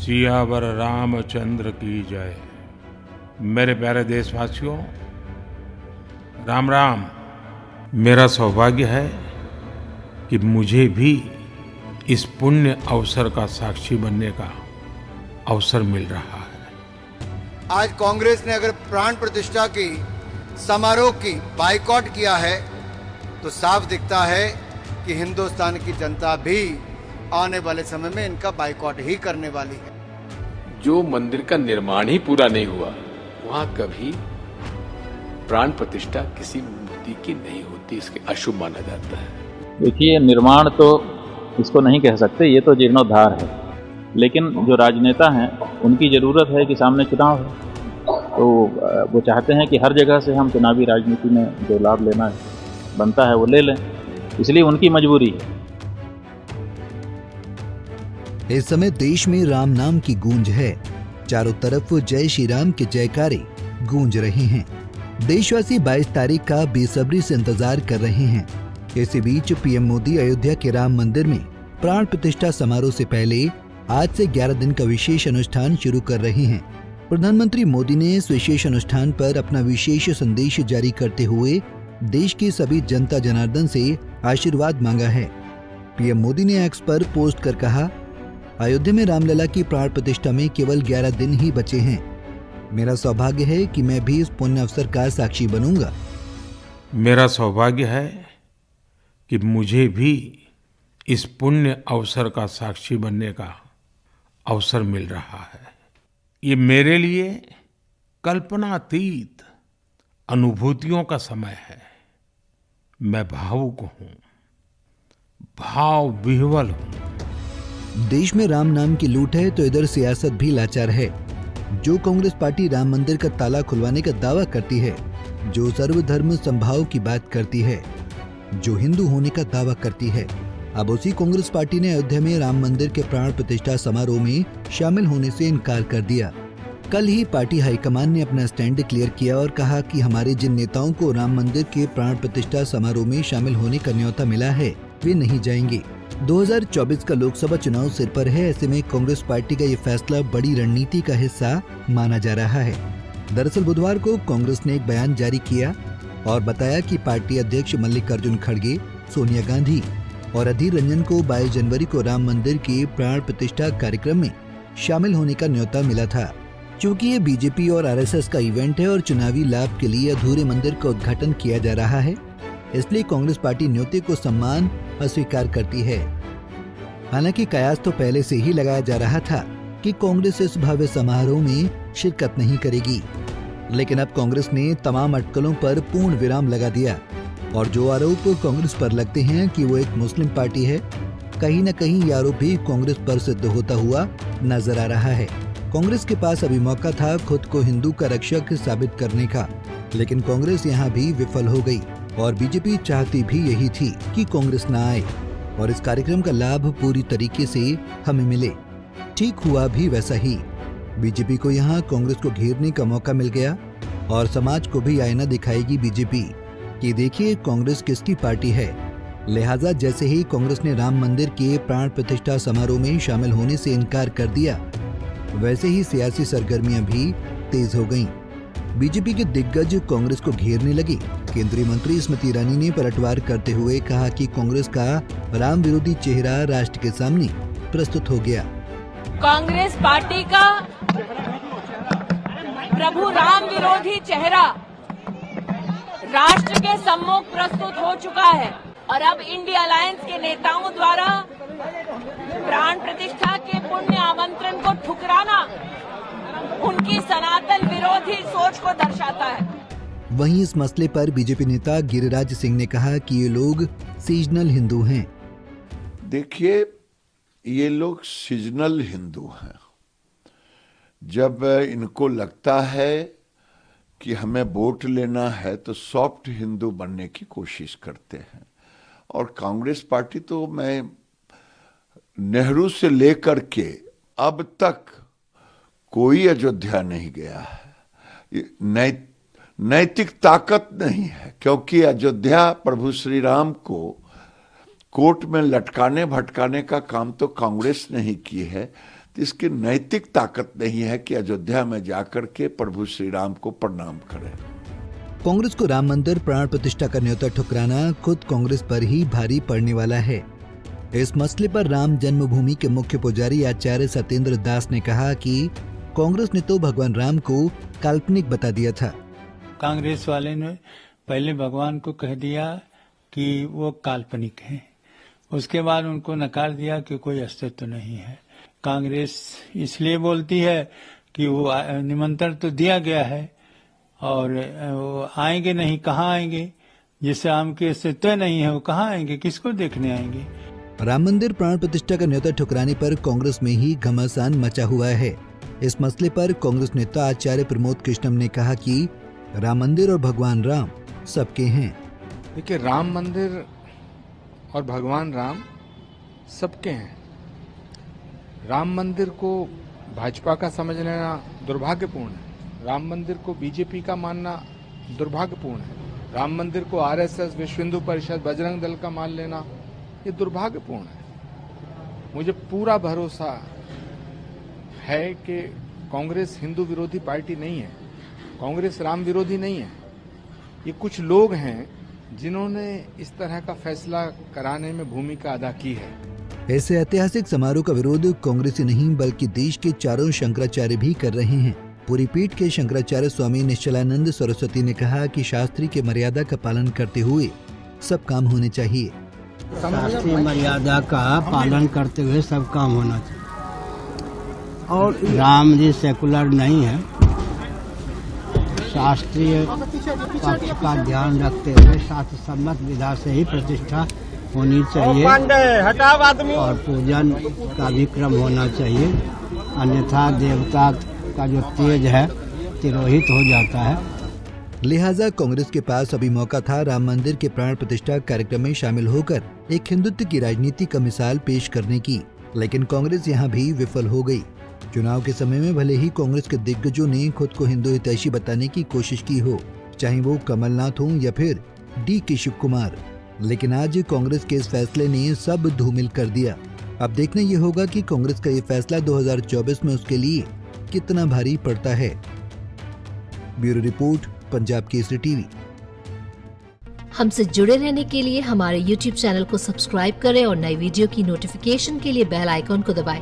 सियावर रामचंद्र की जय। मेरे प्यारे देशवासियों, राम राम। मेरा सौभाग्य है कि मुझे भी इस पुण्य अवसर का साक्षी बनने का अवसर मिल रहा है। आज कांग्रेस ने अगर प्राण प्रतिष्ठा की समारोह की बाइकॉट किया है तो साफ दिखता है कि हिंदुस्तान की जनता भी आने वाले समय में इनका बाइकॉट ही करने वाली है। जो मंदिर का निर्माण ही पूरा नहीं हुआ, वहां कभी प्राण प्रतिष्ठा किसी मूर्ति की नहीं होती, इसके अशुभ माना जाता है। देखिए, निर्माण तो इसको नहीं कह सकते, ये तो जीर्णोद्धार है। लेकिन जो राजनेता हैं उनकी ज़रूरत है कि सामने चुनाव है, तो वो चाहते हैं कि हर जगह से हम चुनावी राजनीति में जो लाभ लेना बनता है वो ले लें, इसलिए उनकी मजबूरी है। इस समय देश में राम नाम की गूंज है। चारों तरफ जय श्री राम के जयकारे गूंज रहे हैं। देशवासी 22 तारीख का बेसब्री से इंतजार कर रहे हैं। इसी बीच पीएम मोदी अयोध्या के राम मंदिर में प्राण प्रतिष्ठा समारोह से पहले आज से 11 दिन का विशेष अनुष्ठान शुरू कर रहे हैं। प्रधानमंत्री मोदी ने इस विशेष अनुष्ठान पर अपना विशेष संदेश जारी करते हुए देश की सभी जनता जनार्दन से आशीर्वाद मांगा है। पीएम मोदी ने एक्स पर पोस्ट कर कहा, अयोध्या में रामलला की प्राण प्रतिष्ठा में केवल 11 दिन ही बचे हैं। मेरा सौभाग्य है कि मैं भी इस पुण्य अवसर का साक्षी बनूंगा। मेरा सौभाग्य है कि मुझे भी इस पुण्य अवसर का साक्षी बनने का अवसर मिल रहा है। ये मेरे लिए कल्पनातीत अनुभूतियों का समय है। मैं भावुक हूँ, भाव विह्वल हूँ। देश में राम नाम की लूट है तो इधर सियासत भी लाचार है। जो कांग्रेस पार्टी राम मंदिर का ताला खुलवाने का दावा करती है, जो सर्वधर्म संभाव की बात करती है, जो हिंदू होने का दावा करती है, अब उसी कांग्रेस पार्टी ने अयोध्या में राम मंदिर के प्राण प्रतिष्ठा समारोह में शामिल होने से इनकार कर दिया। कल ही पार्टी हाईकमान ने अपना स्टैंड क्लियर किया और कहा कि हमारे जिन नेताओं को राम मंदिर के प्राण प्रतिष्ठा समारोह में शामिल होने का न्योता मिला है, वे नहीं जाएंगे। 2024 का लोकसभा चुनाव सिर पर है। ऐसे में कांग्रेस पार्टी का ये फैसला बड़ी रणनीति का हिस्सा माना जा रहा है। दरअसल बुधवार को कांग्रेस ने एक बयान जारी किया और बताया कि पार्टी अध्यक्ष मल्लिकार्जुन खड़गे, सोनिया गांधी और अधीर रंजन को 22 जनवरी को राम मंदिर के प्राण प्रतिष्ठा कार्यक्रम में शामिल होने का न्योता मिला था। क्योंकि ये बीजेपी और आरएसएस का इवेंट है और चुनावी लाभ के लिए अधूरे मंदिर का उद्घाटन किया जा रहा है, इसलिए कांग्रेस पार्टी न्योते को सम्मान अस्वीकार करती है। हालांकि कयास तो पहले से ही लगाया जा रहा था कि कांग्रेस इस भव्य समारोह में शिरकत नहीं करेगी, लेकिन अब कांग्रेस ने तमाम अटकलों पर पूर्ण विराम लगा दिया और जो आरोप कांग्रेस पर लगते हैं कि वो एक मुस्लिम पार्टी है, कहीं न कहीं ये आरोप भी कांग्रेस पर सिद्ध होता हुआ नजर आ रहा है। कांग्रेस के पास अभी मौका था खुद को हिंदू का रक्षक साबित करने का, लेकिन कांग्रेस यहाँ भी विफल हो गई और बीजेपी चाहती भी यही थी कि कांग्रेस न आए और इस कार्यक्रम का लाभ पूरी तरीके से हमें मिले। ठीक हुआ भी वैसा ही। बीजेपी को यहाँ कांग्रेस को घेरने का मौका मिल गया और समाज को भी आईना दिखाएगी बीजेपी कि देखिए कांग्रेस किसकी पार्टी है। लिहाजा जैसे ही कांग्रेस ने राम मंदिर के प्राण प्रतिष्ठा समारोह में शामिल होने से इनकार कर दिया, वैसे ही सियासी सरगर्मियां भी तेज हो गईं। बीजेपी के दिग्गज कांग्रेस को घेरने लगे। केंद्रीय मंत्री स्मृति ईरानी ने पलटवार करते हुए कहा कि कांग्रेस का राम विरोधी चेहरा राष्ट्र के सामने प्रस्तुत हो गया। कांग्रेस पार्टी का प्रभु राम विरोधी चेहरा राष्ट्र के सम्मुख प्रस्तुत हो चुका है और अब इंडिया अलायंस के नेताओं द्वारा प्राण प्रतिष्ठा के पुण्य आमंत्रण को ठुकराना उनकी सनातन विरोधी सोच को दर्शाता है। वहीं इस मसले पर बीजेपी नेता गिरिराज सिंह ने कहा कि ये लोग सीजनल हिंदू हैं। देखिए, ये लोग सीजनल हिंदू हैं। जब इनको लगता है कि हमें वोट लेना है तो सॉफ्ट हिंदू बनने की कोशिश करते हैं। और कांग्रेस पार्टी तो मैं नेहरू से लेकर के अब तक कोई अयोध्या नहीं गया है। नैतिक ताकत नहीं है, क्योंकि अयोध्या प्रभु श्री राम को कोर्ट में लटकाने भटकाने का काम तो कांग्रेस नहीं की है। तो इसकी नैतिक ताकत नहीं है कि अयोध्या में जाकर के प्रभु श्री राम को प्रणाम करें। कांग्रेस को राम मंदिर प्राण प्रतिष्ठा का न्योता ठुकराना खुद कांग्रेस पर ही भारी पड़ने वाला है। इस मसले पर राम जन्मभूमि के मुख्य पुजारी आचार्य सत्येंद्र दास ने कहा कि कांग्रेस ने तो भगवान राम को काल्पनिक बता दिया था। कांग्रेस वाले ने पहले भगवान को कह दिया कि वो काल्पनिक हैं, उसके बाद उनको नकार दिया कि कोई अस्तित्व नहीं है। कांग्रेस इसलिए बोलती है कि वो निमंत्रण तो दिया गया है और वो आएंगे नहीं, कहाँ आएंगे? जिससे राम के अस्तित्व नहीं है वो कहाँ आएंगे, किसको देखने आएंगे? राम मंदिर प्राण प्रतिष्ठा का न्योता ठुकराने पर कांग्रेस में ही घमासान मचा हुआ है। इस मसले पर कांग्रेस नेता आचार्य प्रमोद कृष्णम ने कहा कि राम मंदिर और भगवान राम सबके हैं। देखिए, राम मंदिर और भगवान राम सबके हैं। राम मंदिर को भाजपा का समझ लेना दुर्भाग्यपूर्ण है। राम मंदिर को बीजेपी का मानना दुर्भाग्यपूर्ण है। राम मंदिर को आरएसएस, विश्व हिंदू परिषद, बजरंग दल का मान लेना ये दुर्भाग्यपूर्ण है। मुझे पूरा भरोसा है कि कांग्रेस हिंदू विरोधी पार्टी नहीं है, कांग्रेस राम विरोधी नहीं है। ये कुछ लोग हैं जिन्होंने इस तरह का फैसला कराने में भूमिका अदा की है। ऐसे ऐतिहासिक समारोह का विरोध कांग्रेस ही नहीं बल्कि देश के चारों शंकराचार्य भी कर रहे हैं। पूरी पीठ के शंकराचार्य स्वामी निश्चलानंद सरस्वती ने कहा कि शास्त्री के मर्यादा का पालन करते हुए सब काम होने चाहिए। शास्त्रीय मर्यादा का पालन करते हुए सब काम होना चाहिए। और राम जी सेकुलर नहीं है, शास्त्रीय पक्ष का ध्यान रखते हुए शास्त्र सम्मत विधा से ही प्रतिष्ठा होनी चाहिए और पूजन का भी क्रम होना चाहिए, अन्यथा देवता का जो तेज है तिरोहित हो जाता है। लिहाजा कांग्रेस के पास अभी मौका था राम मंदिर के प्राण प्रतिष्ठा कार्यक्रम में शामिल होकर एक हिंदुत्व की राजनीति का मिसाल पेश करने की, लेकिन कांग्रेस यहां भी विफल हो गई। चुनाव के समय में भले ही कांग्रेस के दिग्गजों ने खुद को हिंदू हितैषी बताने की कोशिश की हो, चाहे वो कमलनाथ हो या फिर डी.के. शिव कुमार, लेकिन आज कांग्रेस के इस फैसले ने सब धूमिल कर दिया। अब देखना ये होगा कि कांग्रेस का ये फैसला 2024 में उसके लिए कितना भारी पड़ता है। Bureau report, Punjab Kesari TV. हमसे जुड़े रहने के लिए हमारे YouTube चैनल को सब्सक्राइब करें और नई वीडियो की नोटिफिकेशन के लिए बेल आइकॉन को दबाएं।